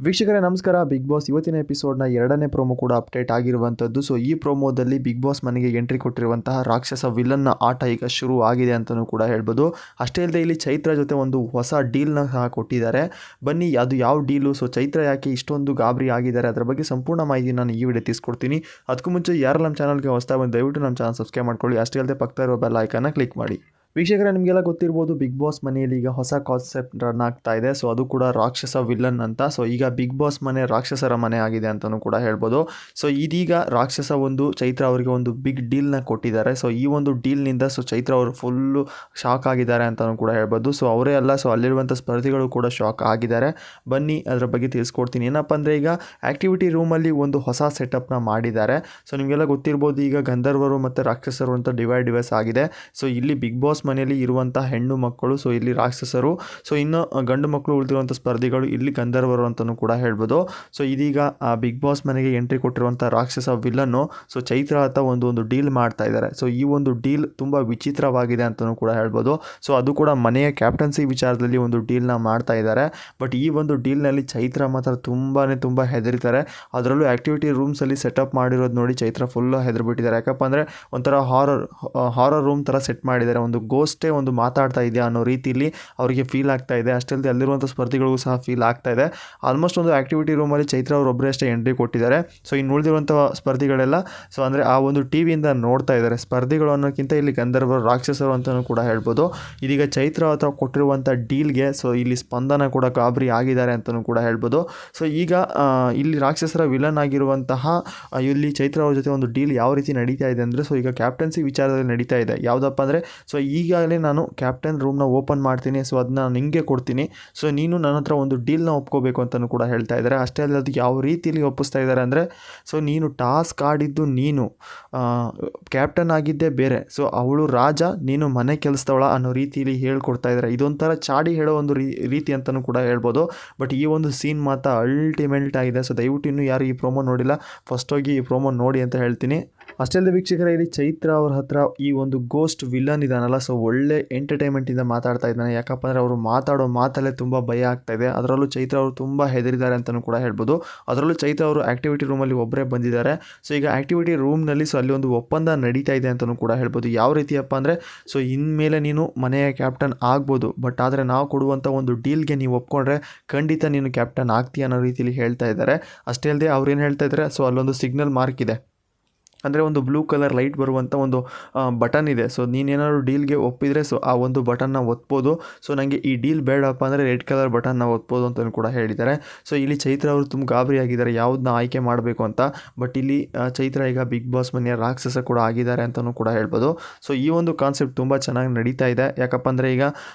ವೀಕ್ಷಕರೇ ನಮಸ್ಕಾರ. Big boss ಇವತ್ತಿನ ಎಪಿಸೋಡ್ನ 2ನೇ ಪ್ರೋಮೋ ಕೂಡ ಅಪ್ಡೇಟ್ ಆಗಿರುವಂಥದ್ದು. ಸೊ ಈ ಪ್ರೋಮೋದಲ್ಲಿ ಬಿಗ್ ಬಾಸ್ ಮನೆಗೆ ಎಂಟ್ರಿ ಕೊಟ್ಟಿರುವಂತಹ ರಾಕ್ಷಸ ವಿಲನ್ನ ಆಟ ಈಗ ಶುರು ಆಗಿದೆ ಅಂತಲೂ ಕೂಡ ಹೇಳ್ಬೋದು. ಅಷ್ಟೇ ಅಲ್ಲದೆ ಇಲ್ಲಿ ಚೈತ್ರ ಜೊತೆ ಒಂದು ಹೊಸ ಡೀಲ್ನ ಸಹ ಕೊಟ್ಟಿದ್ದಾರೆ. ಬನ್ನಿ ಅದು ಯಾವ ಡೀಲು, ಸೊ ಚೈತ್ರ ಯಾಕೆ ಇಷ್ಟೊಂದು ಗಾಬರಿ ಆಗಿದ್ದಾರೆ ಅದರ ಬಗ್ಗೆ ಸಂಪೂರ್ಣ ಮಾಹಿತಿ ನಾನು ಈ ವಿಡಿಯೋ ತಿಳಿಸ್ಕೊಡ್ತೀನಿ. ಅದಕ್ಕೂ ಮುಂಚೆ ಯಾರು ನಮ್ಮ ಚಾನಲ್ಗೆ ಹೊಸದಾಗಿ ಬಂದು ದಯವಿಟ್ಟು ನಮ್ಮ ಚಾನಲ್ ಸಬ್ಸ್ಕ್ರೈಬ್ ಮಾಡ್ಕೊಳ್ಳಿ. ಅಷ್ಟೇ ಅಲ್ಲದೆ ಪಕ್ಕದ ಇರೋ ಬೆಲ್ ಐಕಾನ್ನ ಕ್ಲಿಕ್ ಮಾಡಿ. ವೀಕ್ಷಕರೇ ನಿಮಗೆಲ್ಲ ಗೊತ್ತಿರ್ಬೋದು, ಬಿಗ್ ಬಾಸ್ ಮನೆಯಲ್ಲಿ ಈಗ ಹೊಸ ಕಾನ್ಸೆಪ್ಟ್ ರನ್ ಆಗ್ತಾ ಇದೆ. ಸೊ ಅದು ಕೂಡ ರಾಕ್ಷಸ ವಿಲನ್ ಅಂತ. ಸೊ ಈಗ ಬಿಗ್ ಬಾಸ್ ಮನೆ ರಾಕ್ಷಸರ ಮನೆ ಆಗಿದೆ ಅಂತಲೂ ಕೂಡ ಹೇಳ್ಬೋದು. ಸೊ ಇದೀಗ ರಾಕ್ಷಸ ಒಂದು ಚೈತ್ರ ಅವರಿಗೆ ಒಂದು ಬಿಗ್ ಡೀಲ್ನ ಕೊಟ್ಟಿದ್ದಾರೆ. ಸೊ ಈ ಒಂದು ಡೀಲ್ನಿಂದ ಸೊ ಚೈತ್ರ ಅವರು ಫುಲ್ಲು ಶಾಕ್ ಆಗಿದ್ದಾರೆ ಅಂತಲೂ ಕೂಡ ಹೇಳ್ಬೋದು. ಸೊ ಅವರೇ ಅಲ್ಲ, ಸೊ ಅಲ್ಲಿರುವಂಥ ಸ್ಪರ್ಧಿಗಳು ಕೂಡ ಶಾಕ್ ಆಗಿದ್ದಾರೆ. ಬನ್ನಿ ಅದರ ಬಗ್ಗೆ ತಿಳಿಸ್ಕೊಡ್ತೀನಿ. ಏನಪ್ಪ ಅಂದರೆ ಈಗ ಆ್ಯಕ್ಟಿವಿಟಿ ರೂಮಲ್ಲಿ ಒಂದು ಹೊಸ ಸೆಟಪ್ನ ಮಾಡಿದ್ದಾರೆ. ಸೊ ನಿಮಗೆಲ್ಲ ಗೊತ್ತಿರ್ಬೋದು, ಈಗ ಗಂಧರ್ವರು ಮತ್ತು ರಾಕ್ಷಸರು ಅಂತ ಡಿವೈಸ್ ಆಗಿದೆ. ಸೊ ಇಲ್ಲಿ ಬಿಗ್ ಬಾಸ್ ಮನೆಯಲ್ಲಿ ಇರುವಂಥ ಹೆಣ್ಣು ಮಕ್ಕಳು, ಸೊ ಇಲ್ಲಿ ರಾಕ್ಷಸರು, ಸೊ ಇನ್ನು ಗಂಡು ಮಕ್ಕಳು ಉಳಿದಿರುವಂಥ ಸ್ಪರ್ಧಿಗಳು ಇಲ್ಲಿ ಗಂಧರ್ವರು ಅಂತಲೂ ಕೂಡ ಹೇಳ್ಬೋದು. ಸೊ ಇದೀಗ ಬಿಗ್ ಬಾಸ್ ಮನೆಗೆ ಎಂಟ್ರಿ ಕೊಟ್ಟಿರುವಂಥ ರಾಕ್ಷಸ ವಿಲನ್ನು ಸೊ ಚೈತ್ರ ಅಂತ ಒಂದು ಡೀಲ್ ಮಾಡ್ತಾ ಇದ್ದಾರೆ. ಸೊ ಈ ಒಂದು ಡೀಲ್ ತುಂಬ ವಿಚಿತ್ರವಾಗಿದೆ ಅಂತಲೂ ಕೂಡ ಹೇಳ್ಬೋದು. ಸೊ ಅದು ಕೂಡ ಮನೆಯ ಕ್ಯಾಪ್ಟನ್ಸಿ ವಿಚಾರದಲ್ಲಿ ಒಂದು ಡೀಲ್ನ ಮಾಡ್ತಾ ಇದ್ದಾರೆ. ಬಟ್ ಈ ಒಂದು ಡೀಲ್ನಲ್ಲಿ ಚೈತ್ರ ಮಾತ್ರ ತುಂಬ ಹೆದರಿತಾರೆ. ಅದರಲ್ಲೂ ಆ್ಯಕ್ಟಿವಿಟಿ ರೂಮ್ಸಲ್ಲಿ ಸೆಟಪ್ ಮಾಡಿರೋದು ನೋಡಿ ಚೈತ್ರ ಫುಲ್ಲು ಹೆದರ್ಬಿಟ್ಟಿದ್ದಾರೆ. ಯಾಕಪ್ಪ ಅಂದರೆ ಒಂಥರ ಹಾರರ್ ರೂಮ್ ಥರ ಸೆಟ್ ಮಾಡಿದ್ದಾರೆ. ಒಂದು ಗೋಸ್ಟೇ ಒಂದು ಮಾತಾಡ್ತಾ ಇದೆಯಾ ಅನ್ನೋ ರೀತಿಯಲ್ಲಿ ಅವರಿಗೆ ಫೀಲ್ ಆಗ್ತಾ ಇದೆ. ಅಷ್ಟೇ ಅಲ್ಲಿರುವಂಥ ಸ್ಪರ್ಧಿಗಳಿಗೂ ಸಹ ಫೀಲ್ ಆಗ್ತಾ ಇದೆ. ಆಲ್ಮೋಸ್ಟ್ ಒಂದು ಆ್ಯಕ್ಟಿವಿಟಿ ರೂಮಲ್ಲಿ ಚೈತ್ರ ಅವರೊಬ್ಬರೇ ಅಷ್ಟೇ ಎಂಟ್ರಿ ಕೊಟ್ಟಿದ್ದಾರೆ. ಸೊ ಇನ್ನು ಉಳಿದಿರುವಂಥ ಸ್ಪರ್ಧಿಗಳೆಲ್ಲ ಸೊ ಅಂದರೆ ಆ ಒಂದು ಟಿ ವಿಯಿಂದ ನೋಡ್ತಾ ಇದ್ದಾರೆ. ಸ್ಪರ್ಧಿಗಳು ಅನ್ನೋಕ್ಕಿಂತ ಇಲ್ಲಿ ಗಂಧರ್ವರು ರಾಕ್ಷಸರು ಅಂತಲೂ ಕೂಡ ಹೇಳ್ಬೋದು. ಇದೀಗ ಚೈತ್ರ ಅಥವಾ ಕೊಟ್ಟಿರುವಂಥ ಡೀಲ್ಗೆ ಸೊ ಇಲ್ಲಿ ಸ್ಪಂದನ ಕೂಡ ಗಾಬರಿ ಆಗಿದ್ದಾರೆ ಅಂತಲೂ ಕೂಡ ಹೇಳ್ಬೋದು. ಸೊ ಈಗ ಇಲ್ಲಿ ರಾಕ್ಷಸರ ವಿಲನ್ ಆಗಿರುವಂತಹ ಇಲ್ಲಿ ಚೈತ್ರ ಅವ್ರ ಜೊತೆ ಒಂದು ಡೀಲ್ ಯಾವ ರೀತಿ ನಡೀತಾ ಇದೆ ಅಂದರೆ, ಸೊ ಈಗ ಕ್ಯಾಪ್ಟನ್ಸಿ ವಿಚಾರದಲ್ಲಿ ನಡೀತಾ ಇದೆ. ಯಾವುದಪ್ಪ ಅಂದರೆ, ಸೊ ಈಗಾಗಲೇ ನಾನು ಕ್ಯಾಪ್ಟನ್ ರೂಮ್ನ ಓಪನ್ ಮಾಡ್ತೀನಿ, ಸೊ ಅದನ್ನ ನಿಮಗೆ ಕೊಡ್ತೀನಿ, ಸೊ ನೀನು ನನ್ನ ಹತ್ರ ಒಂದು ಡೀಲ್ನ ಒಪ್ಕೋಬೇಕು ಅಂತಲೂ ಕೂಡ ಹೇಳ್ತಾ ಇದ್ದಾರೆ. ಅಷ್ಟೇ ಅಲ್ಲ, ಅದು ಯಾವ ರೀತಿಯಲ್ಲಿ ಒಪ್ಪಿಸ್ತಾ ಇದ್ದಾರೆ ಅಂದರೆ, ಸೊ ನೀನು ಟಾಸ್ಕ್ ಆಡಿದ್ದು ನೀನು, ಕ್ಯಾಪ್ಟನ್ ಆಗಿದ್ದೇ ಬೇರೆ, ಸೊ ಅವಳು ರಾಜ, ನೀನು ಮನೆ ಕೆಲಸದವಳ ಅನ್ನೋ ರೀತಿಯಲ್ಲಿ ಹೇಳ್ಕೊಡ್ತಾ ಇದ್ದಾರೆ. ಇದೊಂಥರ ಚಾಡಿ ಹೇಳೋ ಒಂದು ರೀತಿ ಅಂತಲೂ ಕೂಡ ಹೇಳ್ಬೋದು. ಬಟ್ ಈ ಒಂದು ಸೀನ್ ಮಾತ್ರ ಅಲ್ಟಿಮೇಟ್ ಆಗಿದೆ. ಸೊ ದಯವಿಟ್ಟು ಇನ್ನೂ ಯಾರು ಈ ಪ್ರೋಮೋ ನೋಡಿಲ್ಲ, ಫಸ್ಟ್ ಹೋಗಿ ಈ ಪ್ರೋಮೋ ನೋಡಿ ಅಂತ ಹೇಳ್ತೀನಿ. ಅಷ್ಟೇ ಅಲ್ಲದೆ ವೀಕ್ಷಕರೇ, ಇಲ್ಲಿ ಚೈತ್ರ ಅವ್ರ ಹತ್ರ ಈ ಒಂದು ಗೋಸ್ಟ್ ವಿಲನ್ ಇದಾನಲ್ಲ, ಸೊ ಒಳ್ಳೆ ಎಂಟರ್ಟೈನ್ಮೆಂಟಿಂದ ಮಾತಾಡ್ತಾ ಇದ್ದಾನೆ. ಯಾಕಪ್ಪ ಅಂದರೆ ಅವರು ಮಾತಾಡೋ ಮಾತಲ್ಲೇ ತುಂಬ ಭಯ ಆಗ್ತಾ ಇದೆ. ಅದರಲ್ಲೂ ಚೈತ್ರ ಅವರು ತುಂಬ ಹೆದರಿದ್ದಾರೆ ಅಂತಲೂ ಕೂಡ ಹೇಳ್ಬೋದು. ಅದರಲ್ಲೂ ಚೈತ್ರ ಅವರು ಆ್ಯಕ್ಟಿವಿಟಿ ರೂಮಲ್ಲಿ ಒಬ್ಬರೇ ಬಂದಿದ್ದಾರೆ. ಸೊ ಈಗ ಆ್ಯಕ್ಟಿವಿಟಿ ರೂಮ್ನಲ್ಲಿ ಸೊ ಅಲ್ಲಿ ಒಂದು ಒಪ್ಪಂದ ನಡೀತಾ ಇದೆ ಅಂತಲೂ ಕೂಡ ಹೇಳ್ಬೋದು. ಯಾವ ರೀತಿಯಪ್ಪ ಅಂದರೆ, ಸೊ ಇನ್ಮೇಲೆ ನೀನು ಮನೆಯ ಕ್ಯಾಪ್ಟನ್ ಆಗ್ಬೋದು, ಬಟ್ ಆದರೆ ನಾವು ಕೊಡುವಂಥ ಒಂದು ಡೀಲ್ಗೆ ನೀವು ಒಪ್ಕೊಂಡ್ರೆ ಖಂಡಿತ ನೀನು ಕ್ಯಾಪ್ಟನ್ ಆಗ್ತೀಯ ಅನ್ನೋ ರೀತಿಯಲ್ಲಿ ಹೇಳ್ತಾ ಇದ್ದಾರೆ. ಅಷ್ಟೇ ಅಲ್ಲದೆ ಅವ್ರೇನು ಹೇಳ್ತಾ ಇದ್ದಾರೆ, ಸೊ ಅಲ್ಲೊಂದು ಸಿಗ್ನಲ್ ಮಾರ್ಕ್ ಇದೆ, ಅಂದರೆ ಒಂದು ಬ್ಲೂ ಕಲರ್ ಲೈಟ್ ಬರುವಂಥ ಒಂದು ಬಟನ್ ಇದೆ. ಸೊ ನೀನೇನಾದ್ರು ಡೀಲ್ಗೆ ಒಪ್ಪಿದರೆ ಸೊ ಆ ಒಂದು ಬಟನ್ನ ಒತ್ಬೋದು. ಸೊ ನನಗೆ ಈ ಡೀಲ್ ಬೇಡಪ್ಪ ಅಂದರೆ ರೆಡ್ ಕಲರ್ ಬಟನ್ನ ಒತ್ಬೋದು ಅಂತಲೂ ಕೂಡ ಹೇಳಿದ್ದಾರೆ. ಸೊ ಇಲ್ಲಿ ಚೈತ್ರ ಅವರು ತುಂಬ ಗಾಬರಿ ಆಗಿದ್ದಾರೆ ಯಾವ್ದನ್ನ ಆಯ್ಕೆ ಮಾಡಬೇಕು ಅಂತ. ಬಟ್ ಇಲ್ಲಿ ಚೈತ್ರ ಈಗ ಬಿಗ್ ಬಾಸ್ ಮನೆಯ ರಾಕ್ಷಸ ಕೂಡ ಆಗಿದ್ದಾರೆ ಅಂತಲೂ ಕೂಡ ಹೇಳ್ಬೋದು. ಸೊ ಈ ಒಂದು ಕಾನ್ಸೆಪ್ಟ್ ತುಂಬ ಚೆನ್ನಾಗಿ ನಡೀತಾ ಇದೆ. ಯಾಕಪ್ಪ ಅಂದರೆ ಈಗ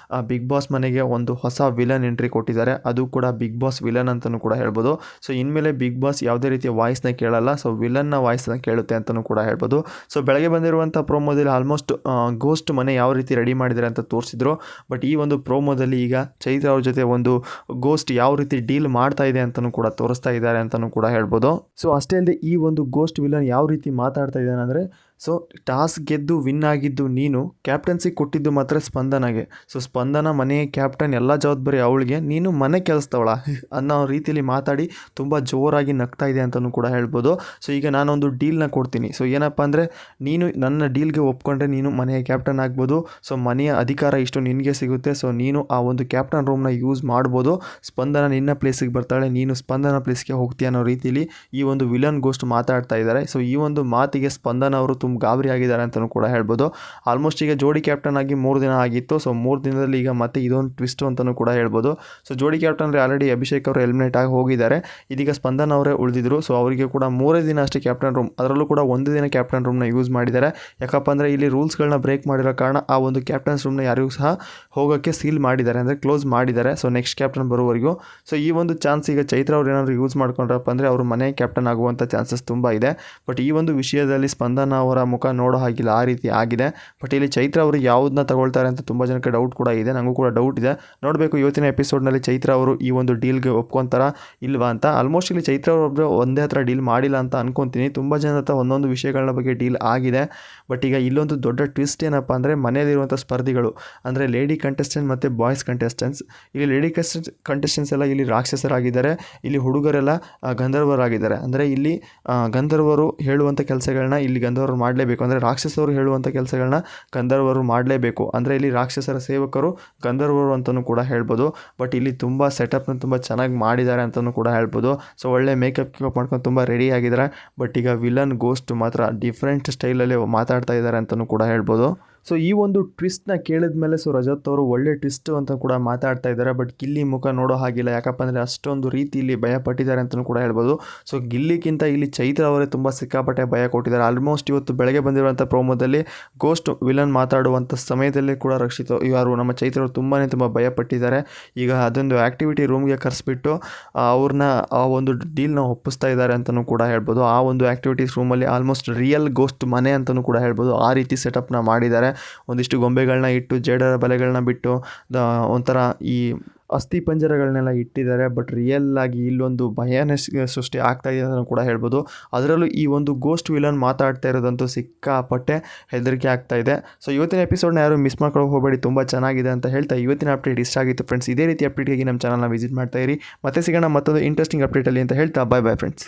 ಬಿಗ್ ಬಾಸ್ ಮನೆಗೆ ಒಂದು ಹೊಸ ವಿಲನ್ ಎಂಟ್ರಿ ಕೊಟ್ಟಿದ್ದಾರೆ. ಅದು ಕೂಡ ಬಿಗ್ ಬಾಸ್ ವಿಲನ್ ಅಂತಲೂ ಕೂಡ ಹೇಳ್ಬೋದು. ಸೊ ಇನ್ಮೇಲೆ ಬಿಗ್ ಬಾಸ್ ಯಾವುದೇ ರೀತಿಯ ವಾಯ್ಸ್ನ ಕೇಳಲ್ಲ, ಸೊ ವಿಲನ್ನ ವಾಯ್ಸ್ನ ಕೇಳುತ್ತೆ ಅಂತಲೂ ಕೂಡ ಹೇಳ್ಬೋದು. ಸೊ ಬೆಳಗ್ಗೆ ಬಂದಿರುವಂಥ ಪ್ರೋಮೋದಲ್ಲಿ ಆಲ್ಮೋಸ್ಟ್ ಗೋಸ್ಟ್ ಮನೆ ಯಾವ ರೀತಿ ರೆಡಿ ಮಾಡಿದ್ದಾರೆ ಅಂತ ತೋರಿಸಿದ್ರು. ಬಟ್ ಈ ಒಂದು ಪ್ರೋಮೋದಲ್ಲಿ ಈಗ ಚೈತ್ರ ಅವ್ರ ಜೊತೆ ಒಂದು ಗೋಸ್ಟ್ ಯಾವ ರೀತಿ ಡೀಲ್ ಮಾಡ್ತಾ ಇದೆ ಅಂತಲೂ ಕೂಡ ತೋರಿಸ್ತಾ ಇದ್ದಾರೆ ಅಂತಲೂ ಕೂಡ ಹೇಳ್ಬೋದು. ಸೊ ಅಷ್ಟೇ ಅಲ್ಲದೆ ಈ ಒಂದು ಗೋಸ್ಟ್ ವಿಲನ್ ಯಾವ ರೀತಿ ಮಾತಾಡ್ತಾ ಇದ್ದಾನೆ ಅಂದರೆ, ಸೊ ಟಾಸ್ಕ್ ಗೆದ್ದು ವಿನ್ ಆಗಿದ್ದು ನೀನು, ಕ್ಯಾಪ್ಟನ್ಸಿ ಕೊಟ್ಟಿದ್ದು ಮಾತ್ರ ಸ್ಪಂದನಗೆ, ಸೊ ಸ್ಪಂದನ ಮನೆಯ ಕ್ಯಾಪ್ಟನ್, ಎಲ್ಲ ಜವಾಬ್ದಾರಿ ಅವಳಿಗೆ, ನೀನು ಮನೆ ಕೆಲಸದವಳ ಅನ್ನೋ ರೀತಿಯಲ್ಲಿ ಮಾತಾಡಿ ತುಂಬ ಜೋರಾಗಿ ನಗ್ತಾ ಇದೆ ಅಂತಲೂ ಕೂಡ ಹೇಳ್ಬೋದು. ಸೊ ಈಗ ನಾನೊಂದು ಡೀಲ್ನ ಕೊಡ್ತೀನಿ, ಸೊ ಏನಪ್ಪ ಅಂದರೆ ನೀನು ನನ್ನ ಡೀಲ್ಗೆ ಒಪ್ಕೊಂಡ್ರೆ ನೀನು ಮನೆಯ ಕ್ಯಾಪ್ಟನ್ ಆಗ್ಬೋದು, ಸೊ ಮನೆಯ ಅಧಿಕಾರ ಇಷ್ಟು ನಿನಗೆ ಸಿಗುತ್ತೆ, ಸೊ ನೀನು ಆ ಒಂದು ಕ್ಯಾಪ್ಟನ್ ರೂಮ್ನ ಯೂಸ್ ಮಾಡ್ಬೋದು, ಸ್ಪಂದನ ನಿನ್ನ ಪ್ಲೇಸಿಗೆ ಬರ್ತಾಳೆ, ನೀನು ಸ್ಪಂದನ ಪ್ಲೇಸ್ಗೆ ಹೋಗ್ತೀಯ ಅನ್ನೋ ರೀತಿಯಲ್ಲಿ ಈ ಒಂದು ವಿಲನ್ ಗೋಸ್ಟ್ ಮಾತಾಡ್ತಾ ಇದ್ದಾರೆ. ಸೊ ಈ ಒಂದು ಮಾತಿಗೆ ಸ್ಪಂದನ ಅವರು ತುಂಬ ಗಾಬರಿ ಆಗಿದ್ದಾರೆ ಅಂತಲೂ ಕೂಡ ಹೇಳ್ಬೋದು. ಆಲ್ಮೋಸ್ಟ್ ಈಗ ಜೋಡಿ ಕ್ಯಾಪ್ಟನ್ ಆಗಿ 3 ದಿನ ಆಗಿತ್ತು. ಸೊ 3 ದಿನದಲ್ಲಿ ಈಗ ಮತ್ತೆ ಇದೊಂದು ಟ್ವಿಸ್ಟ್ ಅಂತಲೂ ಕೂಡ ಹೇಳ್ಬೋದು. ಸೊ ಜೋಡಿ ಕ್ಯಾಪ್ಟನ್ ಅಂದರೆ ಆಲ್ರೆಡಿ ಅಭಿಷೇಕ್ ಅವರು ಎಲಿಮಿನೇಟ್ ಆಗಿ ಹೋಗಿದ್ದಾರೆ. ಇದೀಗ ಸ್ಪಂದನ ಅವರೇ ಉಳಿದಿದ್ರು. ಸೊ ಅವರಿಗೆ ಕೂಡ 3 ದಿನ ಅಷ್ಟೇ ಕ್ಯಾಪ್ಟನ್ ರೂಮ್, ಅದರಲ್ಲೂ ಕೂಡ 1 ದಿನ ಕ್ಯಾಪ್ಟನ್ ರೂಮ್ನ ಯೂಸ್ ಮಾಡಿದ್ದಾರೆ. ಯಾಕಪ್ಪ ಅಂದರೆ ಇಲ್ಲಿ ರೂಲ್ಸ್ಗಳನ್ನ ಬ್ರೇಕ್ ಮಾಡಿರೋ ಕಾರಣ ಆ ಒಂದು ಕ್ಯಾಪ್ಟನ್ಸ್ ರೂಮ್ನ ಯಾರಿಗೂ ಸಹ ಹೋಗೋಕ್ಕೆ ಸೀಲ್ ಮಾಡಿದ್ದಾರೆ, ಅಂದರೆ ಕ್ಲೋಸ್ ಮಾಡಿದ್ದಾರೆ. ಸೊ ನೆಕ್ಸ್ಟ್ ಕ್ಯಾಪ್ಟನ್ ಬರೋವರೆಗೂ. ಸೊ ಈ ಒಂದು ಚಾನ್ಸ್ ಈಗ ಚೈತ್ರ ಅವ್ರು ಏನಾದರೂ ಯೂಸ್ ಮಾಡ್ಕೊಂಡ್ರಪ್ಪ ಅಂದರೆ ಅವರು ಮನೆ ಕ್ಯಾಪ್ಟನ್ ಆಗುವಂಥ ಚಾನ್ಸಸ್ ತುಂಬ ಇದೆ. ಬಟ್ ಈ ಒಂದು ವಿಷಯದಲ್ಲಿ ಸ್ಪಂದನ ಅವರ ಅವರ ಮುಖ ನೋಡೋ ಹಾಗಿಲ್ಲ, ಆ ರೀತಿ ಆಗಿದೆ. ಬಟ್ ಇಲ್ಲಿ ಚೈತ್ರ ಅವರು ಯಾವುದನ್ನ ತಗೊಳ್ತಾರೆ ಅಂತ ತುಂಬ ಜನಕ್ಕೆ ಡೌಟ್ ಕೂಡ ಇದೆ, ನನಗೂ ಕೂಡ ಡೌಟ್ ಇದೆ. ನೋಡಬೇಕು ಇವತ್ತಿನ ಎಪಿಸೋಡ್ನಲ್ಲಿ ಚೈತ್ರ ಅವರು ಈ ಒಂದು ಡೀಲ್ಗೆ ಒಪ್ಕೊತಾರ ಇಲ್ವಾ ಅಂತ. ಆಲ್ಮೋಸ್ಟ್ ಇಲ್ಲಿ ಚೈತ್ರ ಅವರು ಒಂದೇ ಹತ್ರ ಡೀಲ್ ಮಾಡಿಲ್ಲ ಅಂತ ಅನ್ಕೊತೀನಿ. ತುಂಬ ಜನ ಹತ್ರ ಒಂದೊಂದು ವಿಷಯಗಳ ಬಗ್ಗೆ ಡೀಲ್ ಆಗಿದೆ. ಬಟ್ ಈಗ ಇಲ್ಲೊಂದು ದೊಡ್ಡ ಟ್ವಿಸ್ಟ್ ಏನಪ್ಪ ಅಂದರೆ, ಮನೆಯಲ್ಲಿರುವಂಥ ಸ್ಪರ್ಧಿಗಳು ಅಂದರೆ ಲೇಡಿ ಕಂಟೆಸ್ಟೆಂಟ್ ಮತ್ತು ಬಾಯ್ಸ್ ಕಂಟೆಸ್ಟೆಂಟ್ಸ್. ಇಲ್ಲಿ ಲೇಡಿ ಕಂಟೆಸ್ಟೆಂಟ್ಸ್ ಎಲ್ಲ ಇಲ್ಲಿ ರಾಕ್ಷಸರಾಗಿದ್ದಾರೆ, ಇಲ್ಲಿ ಹುಡುಗರೆಲ್ಲ ಗಂಧರ್ವರಾಗಿದ್ದಾರೆ. ಅಂದರೆ ಇಲ್ಲಿ ಗಂಧರ್ವರು ಹೇಳುವಂಥ ಕೆಲಸಗಳನ್ನ ಇಲ್ಲಿ ಗಂಧರ್ವರು ಮಾಡಲೇಬೇಕು, ಅಂದರೆ ರಾಕ್ಷಸರು ಹೇಳುವಂಥ ಕೆಲಸಗಳನ್ನ ಗಂಧರ್ವರು ಮಾಡಲೇಬೇಕು. ಅಂದರೆ ಇಲ್ಲಿ ರಾಕ್ಷಸರ ಸೇವಕರು ಗಂಧರ್ವರು ಅಂತಲೂ ಕೂಡ ಹೇಳ್ಬೋದು. ಬಟ್ ಇಲ್ಲಿ ತುಂಬ ಸೆಟಪ್ನ ತುಂಬ ಚೆನ್ನಾಗಿ ಮಾಡಿದ್ದಾರೆ ಅಂತಲೂ ಕೂಡ ಹೇಳ್ಬೋದು. ಸೊ ಒಳ್ಳೆ ಮೇಕಪ್ ಮಾಡ್ಕೊಂಡು ತುಂಬ ರೆಡಿ ಆಗಿದ್ದಾರೆ. ಬಟ್ ಈಗ ವಿಲನ್ ಗೋಸ್ಟ್ ಮಾತ್ರ ಡಿಫ್ರೆಂಟ್ ಸ್ಟೈಲಲ್ಲಿ ಮಾತಾಡ್ತಾ ಇದ್ದಾರೆ ಅಂತಲೂ ಕೂಡ ಹೇಳ್ಬೋದು. ಸೊ ಈ ಒಂದು ಟ್ವಿಸ್ಟ್ನ ಕೇಳಿದ ಮೇಲೆ ರಜತ್ ಅವರು ಒಳ್ಳೆ ಟ್ವಿಸ್ಟ್ ಅಂತ ಕೂಡ ಮಾತಾಡ್ತಾ ಇದ್ದಾರೆ. ಬಟ್ ಗಿಲ್ಲಿ ಮುಖ ನೋಡೋ ಹಾಗಿಲ್ಲ, ಯಾಕಪ್ಪ ಅಂದರೆ ಅಷ್ಟೊಂದು ರೀತಿಯಲ್ಲಿ ಭಯ ಪಟ್ಟಿದ್ದಾರೆ ಅಂತಲೂ ಕೂಡ ಹೇಳ್ಬೋದು. ಸೊ ಗಿಲ್ಲಿಗಿಂತ ಇಲ್ಲಿ ಚೈತ್ರ ಅವರೇ ತುಂಬ ಸಿಕ್ಕಾಪಟ್ಟೆ ಭಯ ಕೊಟ್ಟಿದ್ದಾರೆ. ಆಲ್ಮೋಸ್ಟ್ ಇವತ್ತು ಬೆಳಗ್ಗೆ ಬಂದಿರುವಂಥ ಪ್ರೋಮೋದಲ್ಲಿ ಗೋಸ್ಟ್ ವಿಲನ್ ಮಾತಾಡುವಂಥ ಸಮಯದಲ್ಲಿ ಕೂಡ ರಕ್ಷಿತ್ ಯಾರು ನಮ್ಮ ಚೈತ್ರ ಅವರು ತುಂಬ ಭಯ ಪಟ್ಟಿದ್ದಾರೆ. ಈಗ ಅದೊಂದು ಆ್ಯಕ್ಟಿವಿಟಿ ರೂಮ್ಗೆ ಕರೆಸ್ಬಿಟ್ಟು ಅವ್ರನ್ನ ಆ ಒಂದು ಡೀಲ್ನ ಒಪ್ಪಿಸ್ತಾ ಇದ್ದಾರೆ ಅಂತಲೂ ಕೂಡ ಹೇಳ್ಬೋದು. ಆ ಒಂದು ಆ್ಯಕ್ಟಿವಿಟೀಸ್ ರೂಮಲ್ಲಿ ಆಲ್ಮೋಸ್ಟ್ ರಿಯಲ್ ಗೋಸ್ಟ್ ಮನೆ ಅಂತಲೂ ಕೂಡ ಹೇಳ್ಬೋದು. ಆ ರೀತಿ ಸೆಟಪ್ನ ಮಾಡಿದ್ದಾರೆ. ಒಂದಿಷ್ಟು ಗೊಂಬೆಗಳನ್ನ ಇಟ್ಟು ಜೇಡರ ಬಲೆಗಳನ್ನ ಬಿಟ್ಟು ಒಂಥರ ಈ ಅಸ್ಥಿ ಪಂಜರಗಳನ್ನೆಲ್ಲ ಇಟ್ಟಿದ್ದಾರೆ. ಬಟ್ ರಿಯಲ್ ಆಗಿ ಇಲ್ಲೊಂದು ಭಯನೇ ಸೃಷ್ಟಿ ಆಗ್ತಾ ಇದೆ ಅಂತ ಕೂಡ ಹೇಳ್ಬೋದು. ಅದರಲ್ಲೂ ಈ ಒಂದು ಗೋಸ್ಟ್ ವಿಲನ್ ಮಾತಾಡ್ತಾ ಇರೋದಂತೂ ಸಿಕ್ಕಾಪಟ್ಟೆ ಹೆದರಿಕೆ ಆಗ್ತಾ ಇದೆ. ಸೊ ಇವತ್ತಿನ ಎಪಿಸೋಡ್ನ ಯಾರು ಮಿಸ್ ಮಾಡ್ಕೊಳ್ಳೋಕೆ ಹೋಗಬೇಡಿ, ತುಂಬ ಚೆನ್ನಾಗಿದೆ ಅಂತ ಹೇಳ್ತಾ ಇವತ್ತಿನ ಅಪ್ಡೇಟ್ ಇಷ್ಟ ಆಗಿತ್ತು ಫ್ರೆಂಡ್ಸ್. ಇದೇ ರೀತಿ ಅಪ್ಡೇಟ್ಗಾಗಿ ನಮ್ಮ ಚಾನಲ್ನ ವಿಸಿಟ್ ಮಾಡ್ತಾ ಇರಿ. ಮತ್ತೆ ಸಿಗೋಣ ಮತ್ತೊಂದು ಇಂಟ್ರೆಸ್ಟಿಂಗ್ ಅಪ್ಡೇಟಲ್ಲಿ ಅಂತ ಹೇಳ್ತಾ ಬಾಯ್ ಫ್ರೆಂಡ್ಸ್.